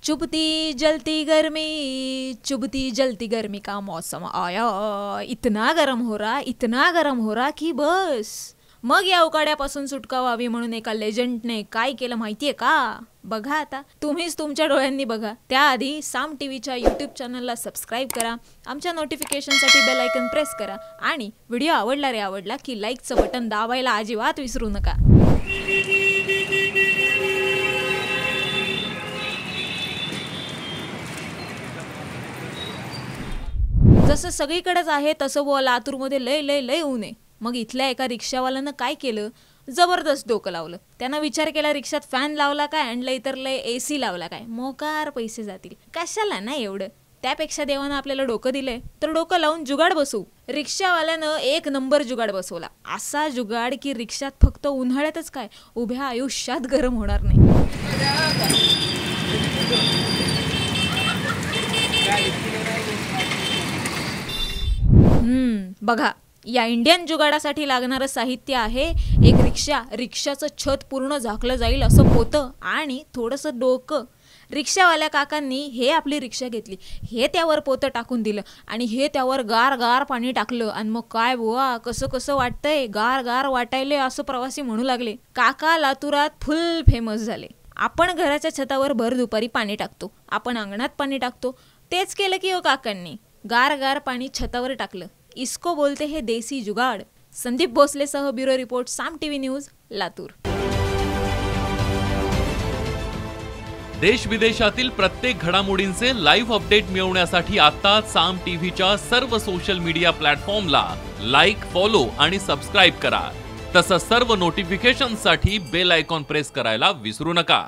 चुभती जलती गर्मी का मौसम आया, इतना गरम हो रहा की बस। मग या उकाड्यापासून सुटका व्हावी म्हणून एका लेजंडने काय केलं माहितीये का? बघा आता, तुम्हीच तुमच्या डोळ्यांनी बघा। त्याआधी साम टीव्हीच्या यूट्यूब चॅनलला सबस्क्राईब करा, आमच्या नोटिफिकेशनसाठी बेल आयकन प्रेस करा आणि व्हिडिओ आवडला की लाईकचं बटन दाबायला अजिबात विसरू नका। जसं सगळीकडेच आहे तसं बुवा लातूरमध्ये लय ऊन आहे। मग इथल्या एका रिक्षावाल्यानं काय केलं, जबरदस्त डोकं लावलं। त्यानं विचार केला रिक्षात फॅन लावला काय आणि इतर लय एसी लावला काय, मोकार पैसे जातील, कशाला ना एवढं। त्यापेक्षा देवानं आपल्याला डोकं दिलंय तर डोकं लावून जुगाड बसवू। रिक्षावाल्यानं एक नंबर जुगाड बसवला, असा जुगाड की रिक्षात फक्त उन्हाळ्यातच काय उभ्या आयुष्यात गरम होणार नाही। बघा, या इंडियन जुगाडासाठी लागणारं साहित्य आहे एक रिक्षाचं छत पूर्ण झाकलं जाईल असं पोतं आणि थोडंसं डोकं। रिक्षावाल्या काकांनी हे आपली रिक्षा घेतली, हे त्यावर पोतं टाकून दिलं आणि हे त्यावर गार पाणी टाकलं आणि मग काय बुवा कसं वाटतंय, गार वाटायले असं प्रवासी म्हणू लागले। काका लातूरात फुल फेमस झाले। आपण घराच्या छतावर भर दुपारी पाणी टाकतो, आपण अंगणात पाणी टाकतो, तेच केलं की काकांनी गार पाणी छतावर टाकलं। इसको बोलते हैं देसी जुगाड़। संदीप भोसले सह ब्युरो रिपोर्ट, साम टीव्ही न्यूज, लातूर। देश विदेशातील प्रत्येक घडामोडींचे लाईव्ह अपडेट मिळवण्यासाठी आता साम टीव्हीच्या सर्व सोशल मीडिया प्लॅटफॉर्मला लाईक, फॉलो आणि सबस्क्राईब करा। तसंच सर्व नोटिफिकेशनसाठी बेल आयकॉन प्रेस करायला विसरू नका।